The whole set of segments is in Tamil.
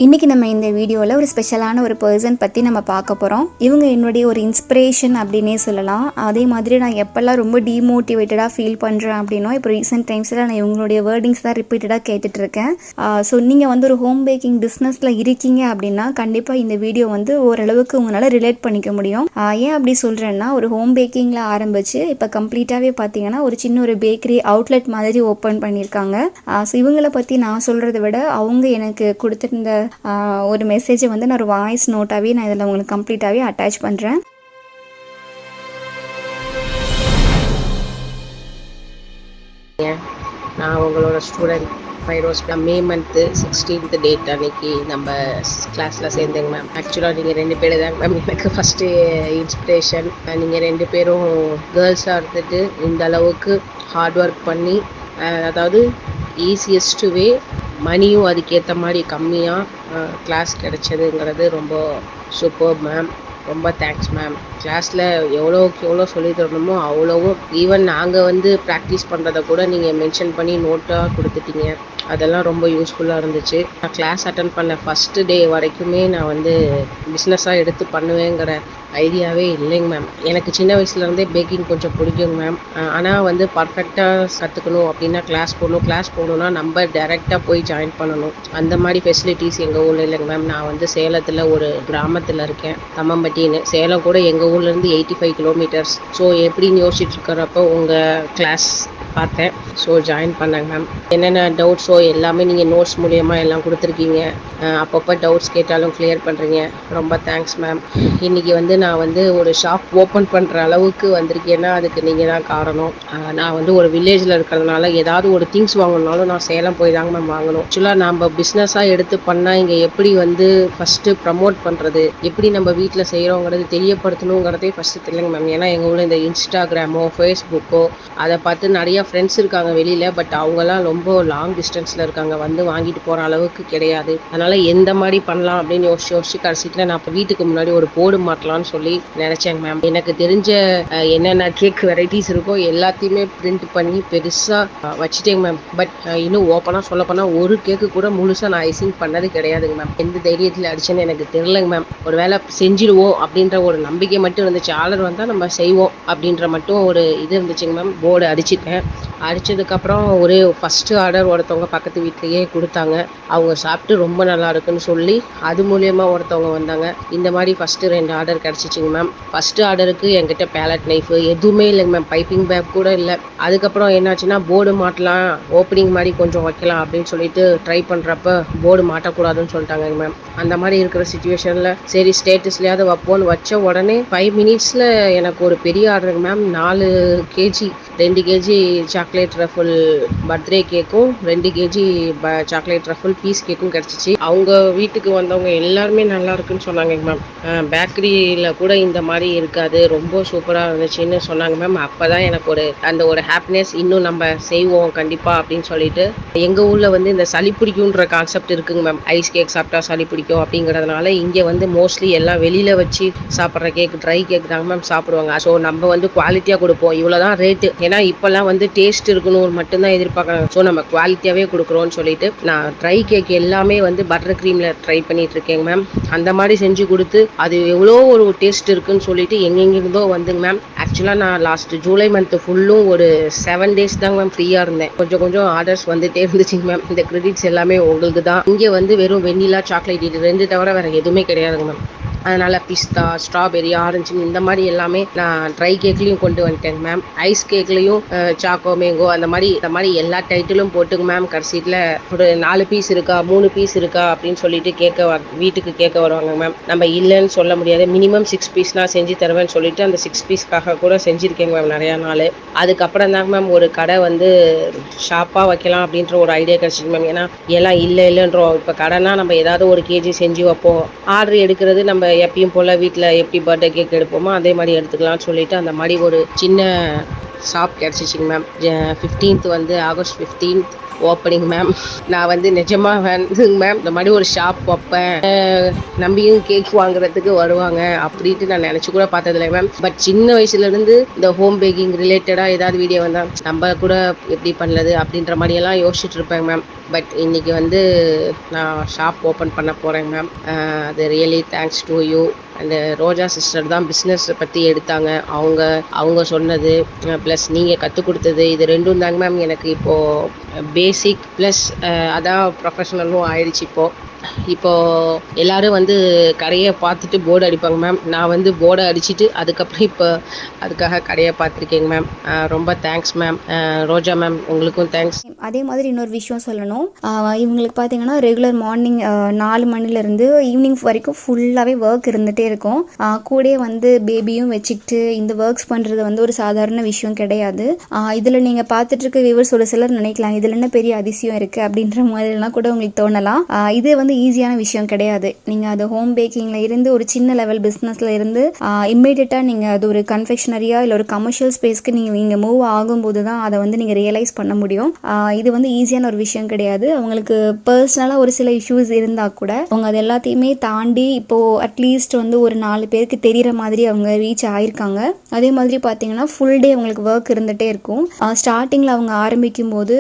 இன்றைக்கி நம்ம இந்த வீடியோவில் ஒரு ஸ்பெஷலான ஒரு பர்சன் பற்றி நம்ம பார்க்க போகிறோம். இவங்க என்னுடைய ஒரு இன்ஸ்பிரேஷன் அப்படின்னே சொல்லலாம். அதே மாதிரி நான் எப்போல்லாம் ரொம்ப டீமோட்டிவேட்டடாக ஃபீல் பண்ணுறேன் அப்படின்னா இப்போ ரீசெண்ட் டைம்ஸில் நான் இவங்களுடைய வேர்டிங்ஸ் தான் ரிப்பீட்டடாக கேட்டுட்ருக்கேன். ஸோ நீங்கள் வந்து ஒரு ஹோம் பேக்கிங் பிஸ்னஸில் இருக்கீங்க அப்படின்னா கண்டிப்பாக இந்த வீடியோ வந்து ஓரளவுக்கு உங்களால் ரிலேட் பண்ணிக்க முடியும். ஏன் அப்படி சொல்கிறேன்னா, ஒரு ஹோம் பேக்கிங்கில் ஆரம்பித்து இப்போ கம்ப்ளீட்டாகவே பார்த்தீங்கன்னா ஒரு சின்ன ஒரு பேக்கரி அவுட்லெட் மாதிரி ஓப்பன் பண்ணியிருக்காங்க. ஸோ இவங்களை பற்றி நான் சொல்கிறத விட அவங்க எனக்கு கொடுத்துருந்த ஒரு மெசேஜை வந்து நான் ஒரு வாய்ஸ் நோட்டாகவே நான் இதில் உங்களுக்கு கம்ப்ளீட்டாகவே அட்டாச் பண்ணுறேன். நான் உங்களோட student Firoz. May month 16th date அன்னைக்கு நம்ம கிளாஸில் சேர்ந்தேங்க மேம். ஆக்சுவலாக நீங்கள் 2 பேர் தாங்க மேம் எனக்கு ஃபஸ்ட்டு இன்ஸ்பிரேஷன். நீங்கள் 2 பேரும் கேர்ள்ஸாக இருந்துட்டு இந்த அளவுக்கு ஹார்ட் ஒர்க் பண்ணி, அதாவது ஈஸியஸ்ட் வே, மணியும் அதுக்கேற்ற மாதிரி கம்மியாக கிளாஸ் கிடச்சதுங்கிறது ரொம்ப சூப்பர் மேம். ரொம்ப தேங்க்ஸ் மேம். கிளாஸில் எவ்வளோக்கு எவ்வளோ சொல்லி தரணுமோ அவ்வளோவும், ஈவன் நாங்கள் வந்து ப்ராக்டிஸ் பண்ணுறத கூட நீங்கள் மென்ஷன் பண்ணி நோட்டாக கொடுத்துட்டீங்க. அதெல்லாம் ரொம்ப யூஸ்ஃபுல்லாக இருந்துச்சு. நான் கிளாஸ் அட்டன் பண்ண ஃபஸ்ட்டு டே வரைக்குமே நான் வந்து பிஸ்னஸாக எடுத்து பண்ணுவேங்கிற ஐடியாவே இல்லைங்க மேம். எனக்கு சின்ன வயசுலேருந்தே பேக்கிங் கொஞ்சம் பிடிக்குங்க மேம். ஆனால் வந்து பர்ஃபெக்டாக கற்றுக்கணும் அப்படின்னா கிளாஸ் போகணுன்னா நம்ம டைரெக்டாக போய் ஜாயின் பண்ணணும். அந்த மாதிரி ஃபெசிலிட்டிஸ் எங்கள் ஊரில் இல்லைங்க மேம். நான் வந்து சேலத்தில் ஒரு கிராமத்தில் இருக்கேன், தம்மம்பட்டின்னு. சேலம் கூட எங்கள் ஊர்லேருந்து 85 கிலோமீட்டர்ஸ். ஸோ எப்படின்னு யோசிச்சுட்டு இருக்கிறப்போ உங்கள் கிளாஸ் பார்த்தேன். ஸோ ஜாயின் பண்ணேங்க மேம். என்னென்ன டவுட்ஸோ எல்லாமே நீங்கள் நோட்ஸ் மூலியமாக எல்லாம் கொடுத்துருக்கீங்க. அப்பப்போ டவுட்ஸ் கேட்டாலும் கிளியர் பண்ணுறீங்க. ரொம்ப தேங்க்ஸ் மேம். இன்றைக்கி வந்து நான் வந்து ஒரு ஷாப் ஓப்பன் பண்ணுற அளவுக்கு வந்திருக்கேன்னா அதுக்கு நீங்கள் தான் காரணம். நான் வந்து ஒரு வில்லேஜில் இருக்கிறதுனால ஏதாவது ஒரு திங்ஸ் வாங்கணுனாலும் நான் சேலம் போய் தாங்க மேம் வாங்கணும். ஆக்சுவலாக நம்ம பிஸ்னஸாக எடுத்து பண்ணால் இங்கே எப்படி வந்து ஃபஸ்ட்டு ப்ரமோட் பண்ணுறது, எப்படி நம்ம வீட்டில் செய்கிறோங்கிறது தெரியப்படுத்தணுங்கிறதே ஃபஸ்ட்டு தெரியலங்க மேம். ஏன்னா எங்கள் ஊரில் இந்த இன்ஸ்டாகிராமோ ஃபேஸ்புக்கோ அதை பார்த்து நிறையா ஃப்ரெண்ட்ஸ் இருக்காங்க வெளியில். பட் அவங்கெல்லாம் ரொம்ப லாங் டிஸ்டன்ஸில் இருக்காங்க, வந்து வாங்கிட்டு போகிற அளவுக்கு கிடையாது. அதனால் எந்த மாதிரி பண்ணலாம் அப்படின்னு யோசிச்சு கடைசியில் நான் இப்போ வீட்டுக்கு முன்னாடி ஒரு போர்டு மாட்டலான்னு சொல்லி நினச்சேங்க மேம். எனக்கு தெரிஞ்ச என்னென்ன கேக் வெரைட்டிஸ் இருக்கோ எல்லாத்தையுமே பிரிண்ட் பண்ணி பெருசாக வச்சுட்டேங்க மேம். பட் இன்னும் ஓப்பனாக சொல்லப்போனால் ஒரு கேக்கு கூட முழுசாக நான் ஐசிங் பண்ணது கிடையாதுங்க மேம். எந்த தைரியத்தில் அடிச்சேன்னு எனக்கு தெரிலங்க மேம். ஒரு வேளை செஞ்சிடுவோம் அப்படின்ற ஒரு நம்பிக்கை மட்டும் இருந்துச்சு. ஆர்டர் வந்தால் நம்ம செய்வோம் அப்படின்ற மட்டும் ஒரு இது இருந்துச்சுங்க மேம். போர்டு அடிச்சிட்டேன். அடித்ததுக்கப்புறம் ஒரு ஃபஸ்ட்டு ஆர்டர் ஒருத்தவங்க பக்கத்து வீட்லேயே கொடுத்தாங்க. அவங்க சாப்பிட்டு ரொம்ப நல்லா இருக்குன்னு சொல்லி அது மூலியமாக ஒருத்தவங்க வந்தாங்க. இந்த மாதிரி ஃபஸ்ட்டு 2 ஆர்டர் கிடச்சிச்சிங்க மேம். ஃபஸ்ட்டு ஆர்டருக்கு என்கிட்ட பேலட் நைஃபு எதுவுமே இல்லைங்க மேம். பைப்பிங் பேக் கூட இல்லை. அதுக்கப்புறம் என்னாச்சுன்னா போர்டு மாட்டலாம், ஓப்பனிங் மாதிரி கொஞ்சம் வைக்கலாம் அப்படின்னு சொல்லிட்டு ட்ரை பண்ணுறப்ப போர்டு மாட்டக்கூடாதுன்னு சொல்லிட்டாங்க மேம். அந்த மாதிரி இருக்கிற சுச்சுவேஷனில் சரி ஸ்டேட்டஸ்லையாவது வைப்போன்னு வச்ச உடனே 5 மினிட்ஸில் எனக்கு ஒரு பெரிய ஆர்டருங்க மேம். 4 கேஜி 2 கேஜி சாக்லேட் ரஃபுல் பர்த்டே கேக்கும் 2 கேஜி சாக்லேட் ரஃபுல் பீஸ் கேக்கும் கிடச்சிச்சு. அவங்க வீட்டுக்கு வந்தவங்க எல்லாருமே நல்லா இருக்குன்னு சொன்னாங்க மேம். பேக்கரியில் கூட இந்த மாதிரி இருக்காது, ரொம்ப சூப்பராக இருந்துச்சுன்னு சொன்னாங்க மேம். அப்போ தான் எனக்கு ஒரு ஹாப்பினஸ், இன்னும் நம்ம செய்வோம் கண்டிப்பாக அப்படின்னு சொல்லிட்டு. எங்கள் ஊரில் வந்து இந்த சளி பிடிக்குன்ற கான்செப்ட் இருக்குங்க மேம். ஐஸ் கேக் சாப்பிட்டா சளி பிடிக்கும் அப்படிங்கிறதுனால இங்கே வந்து மோஸ்ட்லி எல்லாம் வெளியில் வச்சு சாப்பிட்ற கேக், ட்ரை கேக் தாங்க மேம் சாப்பிடுவாங்க. ஸோ நம்ம வந்து குவாலிட்டியாக கொடுப்போம், இவ்வளோதான் ரேட்டு. ஏன்னா இப்போல்லாம் வந்து டேஸ்ட் இருக்கணும் மட்டும்தான் எதிர்பார்க்குறாங்க. ஸோ நம்ம குவாலிட்டியாகவே கொடுக்குறோன்னு சொல்லிட்டு நான் ட்ரை கேக் எல்லாமே வந்து பட்டர் க்ரீமில் ட்ரை பண்ணிட்டு இருக்கேங்க மேம். அந்த மாதிரி செஞ்சு கொடுத்து அது எவ்வளோ ஒரு டேஸ்ட் இருக்குன்னு சொல்லிட்டு எங்கெங்கிருந்தோ வந்துங்க மேம். ஆக்சுவலாக நான் லாஸ்ட் ஜூலை மந்த் ஃபுல்லும் ஒரு 7 days தாங்க மேம் ஃப்ரீயாக இருந்தேன். கொஞ்சம் ஆர்டர்ஸ் வந்துட்டே இருந்துச்சுங்க மேம். இந்த கிரெடிட்ஸ் எல்லாமே உங்களுக்கு தான். இங்கே வந்து வெறும் வெண்ணிலா சாக்லேட் இது 2 தவிர வேறு எதுவுமே கிடையாதுங்க மேம். அதனால் பிஸ்தா, ஸ்ட்ராபெரி, ஆரஞ்சு இந்த மாதிரி எல்லாமே நான் ட்ரை கேக்லேயும் கொண்டு வந்துட்டேங்க மேம். ஐஸ் கேக்லேயும் சாக்கோ மேங்கோ அந்த மாதிரி எல்லா டைட்டிலும் போட்டுங்க மேம். கடைசியில் ஒரு 4 பீஸ் இருக்கா 3 பீஸ் இருக்கா அப்படின்னு சொல்லிட்டு வீட்டுக்கு கேட்க வருவாங்க மேம். நம்ம இல்லைன்னு சொல்ல முடியாது. மினிமம் 6 பீஸ் நான் செஞ்சு தருவேன்னு சொல்லிட்டு அந்த 6 பீஸ்க்காக கூட செஞ்சுருக்கேங்க மேம் நிறையா நாள். அதுக்கப்புறம் தாங்க மேம் ஒரு கடை வந்து ஷாப்பாக வைக்கலாம் அப்படின்ற ஒரு ஐடியா கிடச்சிருக்கு மேம். ஏன்னா எல்லாம் இல்லைன்றோம். இப்போ கடைனா நம்ம ஏதாவது ஒரு கேஜி செஞ்சு வைப்போம். ஆர்டர் எடுக்கிறது நம்ம எப்பயும் போல் வீட்டில் எப்படி பர்த்டே கேக் எடுப்போமோ அதே மாதிரி எடுத்துக்கலாம்னு சொல்லிட்டு அந்த மாதிரி ஒரு சின்ன ஷாப் கிடச்சிச்சிங்க மேம். 15th வந்து ஆகஸ்ட் 15th ஓப்பனிங் மேம். நான் வந்து நிஜமா வந்துங்க மேம் இந்த மாதிரி ஒரு ஷாப் வைப்பேன், நம்பியும் கேக் வாங்குறதுக்கு வருவாங்க அப்படின்ட்டு நான் நினச்சி கூட பார்த்ததில்லை மேம். பட் சின்ன வயசுலேருந்து இந்த ஹோம் பேக்கிங் ரிலேட்டடாக ஏதாவது வீடியோ வந்தால் நம்ம கூட எப்படி பண்ணது அப்படின்ற மாதிரியெல்லாம் யோசிச்சுட்டு இருப்பேங்க மேம். பட் இன்னைக்கு வந்து நான் ஷாப் ஓப்பன் பண்ண போகிறேங்க மேம். அது ரியலி தேங்க்ஸ் டு யூ. அந்த ரோஜா சிஸ்டர் தான் பிஸ்னஸ் பற்றி எடுத்தாங்க. அவங்க சொன்னது ப்ளஸ் நீங்கள் கற்றுக் கொடுத்தது, இது ரெண்டும் தாங்க மேம் எனக்கு இப்போது பேசிக் ப்ளஸ் அதான் ப்ரொஃபஷ்னலும் ஆயிடுச்சு. இப்போது எல்லோரும் வந்து கடையை பார்த்துட்டு போர்டு அடிப்பாங்க மேம். நான் வந்து போர்டை அடிச்சுட்டு அதுக்கப்புறம் இப்போ அதுக்காக கடையை பார்த்துருக்கேங்க மேம். ரொம்ப தேங்க்ஸ் மேம். ரோஜா மேம் உங்களுக்கும் தேங்க்ஸ். அதே மாதிரி இன்னொரு விஷயம் சொல்லணும். இவங்களுக்கு பார்த்தீங்கன்னா ரெகுலர் மார்னிங் 4 மணிலேருந்து ஈவினிங் வரைக்கும் ஃபுல்லாகவே ஒர்க் இருந்துகிட்டே இருக்கும். கூடயே வந்து பேபியும் வச்சுக்கிட்டு இந்த ஒர்க்ஸ் பண்ணுறது வந்து ஒரு சாதாரண விஷயம் கிடையாது. இதில் நீங்கள் பார்த்துட்டு இருக்க வியூவர்ஸ் ஒரு சிலர் நினைக்கலாம் இதில் என்ன பெரிய அதிசயம் இருக்குது அப்படின்ற மாதிரிலாம் கூட உங்களுக்கு தோணலாம். இது வந்து ஈஸியான விஷயம் கிடையாது. நீங்கள் அது ஹோம் பேக்கிங்கில் இருந்து ஒரு சின்ன லெவல் பிஸ்னஸில் இருந்து இம்மீடியட்டாக நீங்கள் அது ஒரு கன்ஃபெக்ஷனரியாக இல்லை ஒரு கமர்ஷியல் ஸ்பேஸ்க்கு நீங்கள் மூவ் ஆகும்போது தான் அதை வந்து நீங்கள் ரியலைஸ் பண்ண முடியும். இது வந்து ஈஸியான ஒரு விஷயம் கிடையாது. அவங்களுக்கு பர்சனலாக ஒரு சில இஷ்யூஸ் இருந்தால் கூட அவங்க அது எல்லாத்தையுமே தாண்டி இப்போது அட்லீஸ்ட் வந்து ஒரு 4 பேருக்கு தெரிகிற மாதிரி அவங்க ரீச் ஆயிருக்காங்க. அதே மாதிரி பார்த்தீங்கன்னா ஃபுல் டே அவங்களுக்கு ஒர்க் இருந்துகிட்டே இருக்கும். ஸ்டார்டிங்கில் அவங்க ஆரம்பிக்கும் போது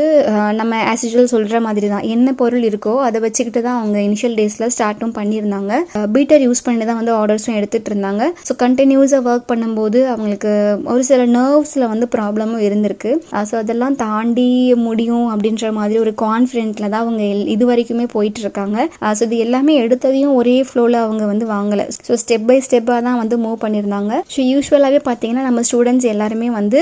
நம்ம ஆஸ் யூசுவல் சொல்கிற மாதிரி தான் என்ன பொருள் இருக்கோ அதை வச்சுக்கிட்டு தான் அவங்க இனிஷியல் டேஸில் ஸ்டார்ட்டும் பண்ணியிருந்தாங்க. பீட்டர் யூஸ் பண்ணி தான் வந்து ஆர்டர்ஸும் எடுத்துகிட்டு இருந்தாங்க. ஸோ கண்டினியூஸாக ஒர்க் பண்ணும்போது அவங்களுக்கு ஒரு சில நர்வ்ஸில் வந்து ப்ராப்ளமும் இருந்திருக்கு. ஸோ அதெல்லாம் தாண்டி முடியும் அப்படின்ற மாதிரி ஒரு கான்ஃபிடென்ட்டில் தான் அவங்க இது வரைக்குமே போயிட்டு இருக்காங்க. ஸோ இது எல்லாமே எடுத்ததையும் ஒரே ஃப்ளோவில் அவங்க வந்து வாங்கலை. ஸோ ஸ்டெப் பை ஸ்டெப்பாக தான் வந்து மூவ் பண்ணியிருந்தாங்க. ஸோ யூஸ்வலாகவே பார்த்தீங்கன்னா நம்ம ஸ்டூடெண்ட்ஸ் எல்லாருமே வந்து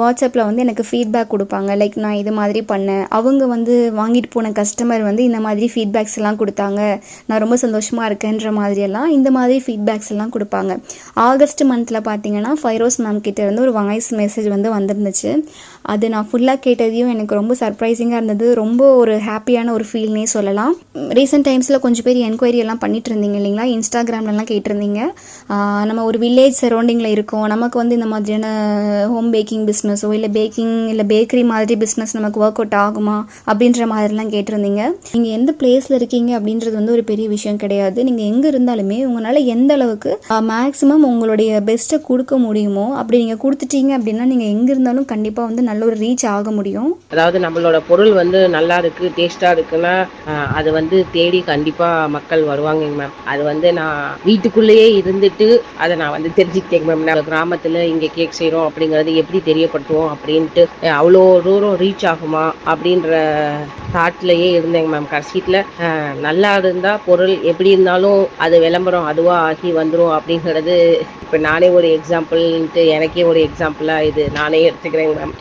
வாட்ஸ்அப்பில் வந்து எனக்கு ஃபீட்பேக் கொடுப்பாங்க. லைக் நான் இது மாதிரி பண்ணேன், அவங்க வந்து வாங்கிட்டு போன கஸ்டமர் வந்து இந்த மாதிரி ஃபீட்பேக்ஸ் எல்லாம் கொடுத்தாங்க, நான் ரொம்ப சந்தோஷமாக இருக்கேன்ற மாதிரியெல்லாம் இந்த மாதிரி ஃபீட்பேக்ஸ் எல்லாம் கொடுப்பாங்க. ஆகஸ்ட் மந்தில் பார்த்தீங்கன்னா ஃபைரோஸ் மேம் கிட்ட இருந்து ஒரு வாய்ஸ் மெசேஜ் வந்து வந்திருந்துச்சு. அது நான் ஃபுல்லாக கேட்டதையும் எனக்கு ரொம்ப சர்ப்ரைசிங்காக இருந்தது. ரொம்ப ஒரு ஹாப்பியான ஒரு ஃபீல்னே சொல்லலாம். ரீசெண்ட் டைம்ஸில் கொஞ்சம் பேர் என்கொயரி எல்லாம் பண்ணிட்டு இருந்தீங்க இல்லைங்களா, இன்ஸ்டாகிராம்லலாம் கேட்டிருந்தீங்க. நம்ம ஒரு வில்லேஜ் சரௌண்டிங்கில் இருக்கோம், நமக்கு வந்து இந்த மாதிரியான ஹோம் பேக்கிங் பிஸ்னஸோ இல்லை பேக்கரி மாதிரி பிஸ்னஸ் நமக்கு ஒர்க் அவுட் ஆகுமா அப்படின்ற மாதிரிலாம் கேட்டிருந்தீங்க. நீங்கள் எந்த பிளேஸில் இருக்கீங்க அப்படின்றது வந்து ஒரு பெரிய விஷயம் கிடையாது. நீங்கள் எங்கே இருந்தாலுமே உங்களால் எந்த அளவுக்கு மேக்ஸிமம் உங்களுடைய பெஸ்ட்டை கொடுக்க முடியுமோ அப்படி நீங்கள் கொடுத்துட்டீங்க அப்படின்னா நீங்கள் எங்கே இருந்தாலும் கண்டிப்பாக வந்து நல்ல ஒரு ரீச் ஆக முடியும். அதாவது நம்மளோட பொருள் வந்து நல்லா இருக்கு, டேஸ்டா இருக்குன்னா அது வந்து தேடி கண்டிப்பா மக்கள் வருவாங்க மேம். அது வந்து நான் வீட்டுக்குள்ளேயே இருந்துட்டு அதை நான் வந்து தெரிஞ்சுக்கிட்டேங்க மேம். நம்ம கிராமத்துல இங்க கேக் செய்யறோம் அப்படிங்கறது எப்படி தெரியப்படுத்துவோம் அப்படின்ட்டு அவ்வளோ தூரம் ரீச் ஆகுமா அப்படின்ற தாட்லயே இருந்தேங்க மேம். கடைசியில் நல்லா இருந்தா பொருள் எப்படி இருந்தாலும் அது விளம்பரம் அதுவா ஆகி வந்துடும் அப்படிங்கிறது இப்போ நானே ஒரு எக்ஸாம்பிள்ன்ட்டு எனக்கே ஒரு எக்ஸாம்பிளாக இது நானே எடுத்துக்கிறேங்க மேம்.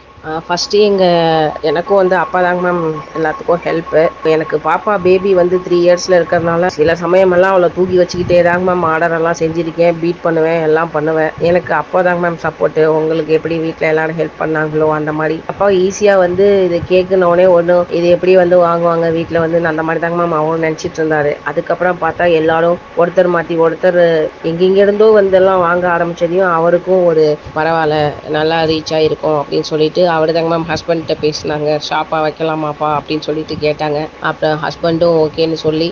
ஃபஸ்ட்டு எனக்கும் வந்து அப்பா தாங்க மேம் எல்லாத்துக்கும் ஹெல்ப்பு. எனக்கு பாப்பா பேபி வந்து 3 இயர்ஸில் இருக்கிறதுனால சில சமயமெல்லாம் அவளை தூக்கி வச்சுக்கிட்டே தாங்க மேம் ஆர்டரெல்லாம் செஞ்சுருக்கேன், பீட் பண்ணுவேன், எல்லாம் பண்ணுவேன். எனக்கு அப்பா தாங்க மேம் சப்போர்ட்டு. உங்களுக்கு எப்படி வீட்டில் எல்லாரும் ஹெல்ப் பண்ணாங்களோ அந்த மாதிரி அப்பா ஈஸியாக வந்து இது கேட்குனோடனே இது எப்படி வந்து வாங்குவாங்க வீட்டில் வந்து அந்த மாதிரி தாங்க மேம் அவனும் நினச்சிட்டு இருந்தாரு. அதுக்கப்புறம் பார்த்தா எல்லாரும் ஒருத்தர் மாற்றி ஒருத்தர் எங்கெங்கிருந்தோ வந்து எல்லாம் வாங்க ஆரம்பிச்சதையும் அவருக்கும் ஒரு பரவாயில்ல நல்லா ரீச் ஆகிருக்கும் அப்படின்னு சொல்லிட்டு அவர் தாங்க மேம் ஹஸ்பண்ட்கிட்ட பேசினாங்க, ஷாப்பாக வைக்கலாமாப்பா அப்படின்னு சொல்லிட்டு கேட்டாங்க. அப்புறம் ஹஸ்பண்டும் ஓகேன்னு சொல்லி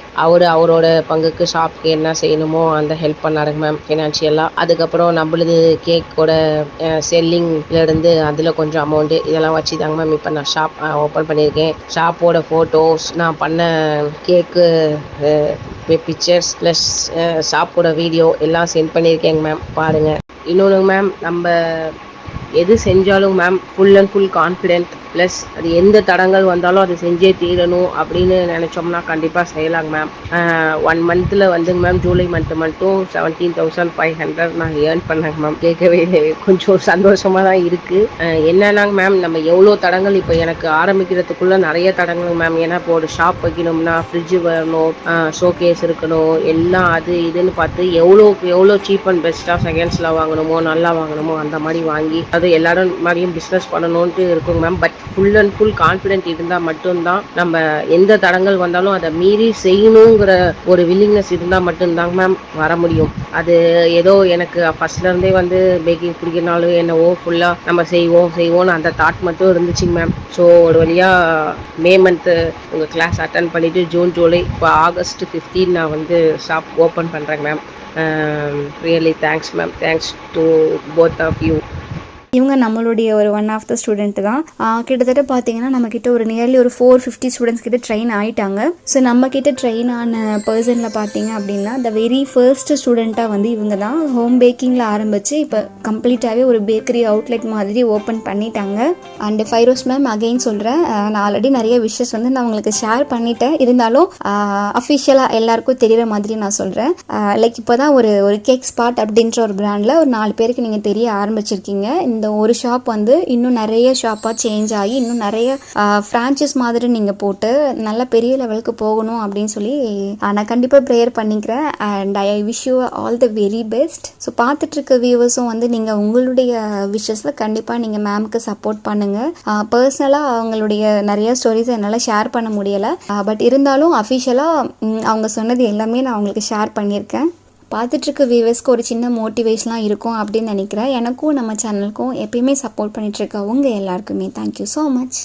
அவரோட பங்குக்கு ஷாப்க்கு என்ன செய்யணுமோ அந்த ஹெல்ப் பண்ணாருங்க மேம் ஃபினான்ஷியலாக. அதுக்கப்புறம் நம்மளது கேக்கோட செல்லிங்லேருந்து அதில் கொஞ்சம் அமௌண்ட்டு இதெல்லாம் வச்சு தாங்க மேம் இப்போ நான் ஷாப் ஓப்பன் பண்ணியிருக்கேன். ஷாப்போட ஃபோட்டோஸ், நான் பண்ண கேக்கு பிக்சர்ஸ் ப்ளஸ் ஷாப்போட வீடியோ எல்லாம் சென்ட் பண்ணியிருக்கேங்க மேம், பாருங்கள். இன்னொன்று மேம், நம்ம எது செஞ்சாலும் ma'am full and full confident plus அது எந்த தடங்கள் வந்தாலும் அது செஞ்சே தீரணும் அப்படின்னு நினச்சோம்னா கண்டிப்பாக செய்யலாங்க மேம். 1 மந்த்தில் வந்துங்க மேம், ஜூலை மட்டும் 17,500 நான் ஏர்ன் பண்ணேங்க மேம். கேட்கவே கொஞ்சம் சந்தோஷமாக தான் இருக்குது. என்னன்னாங்க மேம், நம்ம எவ்வளோ தடங்கள் இப்போ எனக்கு ஆரம்பிக்கிறதுக்குள்ளே நிறைய தடங்கள் மேம். ஏன்னா இப்போ ஒரு ஷாப் வைக்கணும்னா ஃப்ரிட்ஜு வரணும், ஷோகேஸ் இருக்கணும், எல்லாம் அது இதுன்னு பார்த்து எவ்வளோ சீப் அண்ட் பெஸ்ட்டாக செகண்ட்ஸில் வாங்கணுமோ நல்லா வாங்கணுமோ அந்த மாதிரி வாங்கி அது எல்லாரும் மாதிரியும் பிஸ்னஸ் பண்ணணுன்ட்டு இருக்குங்க ma'am. But full and full confident இருந்தால் மட்டும்தான் நம்ம எந்த தடங்கள் வந்தாலும் அதை மீறி செய்யணுங்கிற ஒரு வில்லிங்னஸ் இருந்தால் மட்டும்தாங்க மேம் வர முடியும். அது ஏதோ எனக்கு ஃபர்ஸ்ட்லேருந்தே வந்து பேக்கிங் பிடிக்கிறனாலும் என்னவோ ஃபுல்லாக நம்ம செய்வோம்னு அந்த தாட் மட்டும் இருந்துச்சுங்க மேம். ஸோ ஒரு வழியாக மே மந்த்து உங்கள் கிளாஸ் அட்டன் பண்ணிவிட்டு ஜூலை இப்போ ஆகஸ்ட் 15 நான் வந்து ஷாப் ஓப்பன் பண்ணுறேங்க ma'am. Really thanks ma'am. Thanks to both of you. இவங்க நம்மளுடைய ஒரு ஒன் ஆஃப் த ஸ்டூடெண்ட் தான். கிட்டத்தட்ட பார்த்தீங்கன்னா நம்மக்கிட்ட ஒரு நியர்லி ஒரு 450 ஸ்டூடெண்ட்ஸ் கிட்ட ட்ரெயின் ஆகிட்டாங்க. ஸோ நம்மக்கிட்ட ட்ரெயின் ஆன பர்சனில் பார்த்தீங்க அப்படின்னா த வெரி ஃபர்ஸ்ட் ஸ்டூடெண்ட்டாக வந்து இவங்க தான் ஹோம் பேக்கிங்கில் ஆரம்பித்து இப்போ கம்ப்ளீட்டாகவே ஒரு பேக்கரி அவுட்லெட் மாதிரி ஓப்பன் பண்ணிட்டாங்க. அண்டு ஃபைரோஸ் மேம் அகெயின் சொல்கிறேன், நான் ஆல்ரெடி நிறைய விஷஸ் வந்து நான் உங்களுக்கு ஷேர் பண்ணிட்டேன். இருந்தாலும் அஃபிஷியலாக எல்லாருக்கும் தெரிகிற மாதிரி நான் சொல்கிறேன். லைக் இப்போ தான் ஒரு கேக் ஸ்பாட் அப்படின்ற ஒரு பிராண்டில் ஒரு 4 பேருக்கு நீங்கள் தெரிய ஆரம்பிச்சிருக்கீங்க. இந்த ஒரு ஷாப் வந்து இன்னும் நிறைய ஷாப்பாக சேஞ்ச் ஆகி இன்னும் நிறைய ஃப்ரான்ச்சைஸ் மாதிரி நீங்கள் போட்டு நல்ல பெரிய லெவலுக்கு போகணும் அப்படின்னு சொல்லி நான் கண்டிப்பாக ப்ரேயர் பண்ணிக்கிறேன். And I wish you all the very best. So பார்த்துட்ருக்க வியூவர்ஸும் வந்து நீங்கள் உங்களுடைய விஷஸில் கண்டிப்பாக நீங்கள் மேம்க்கு சப்போர்ட் பண்ணுங்கள். பர்சனலாக அவங்களுடைய நிறைய ஸ்டோரிஸை என்னால் ஷேர் பண்ண முடியலை. பட் இருந்தாலும் அஃபிஷியலாக அவங்க சொன்னது எல்லாமே நான் அவங்களுக்கு ஷேர் பண்ணியிருக்கேன். பார்த்துட்ருக்க வியூவர்ஸ்க்கு ஒரு சின்ன மோட்டிவேஷனாக இருக்கும் அப்படின்னு நினைக்கிறேன். எனக்கும் நம்ம சேனலுக்கும் எப்பயுமே சப்போர்ட் பண்ணிகிட்ருக்க உங்கள் எல்லாருக்குமே தேங்க்யூ ஸோ மச்.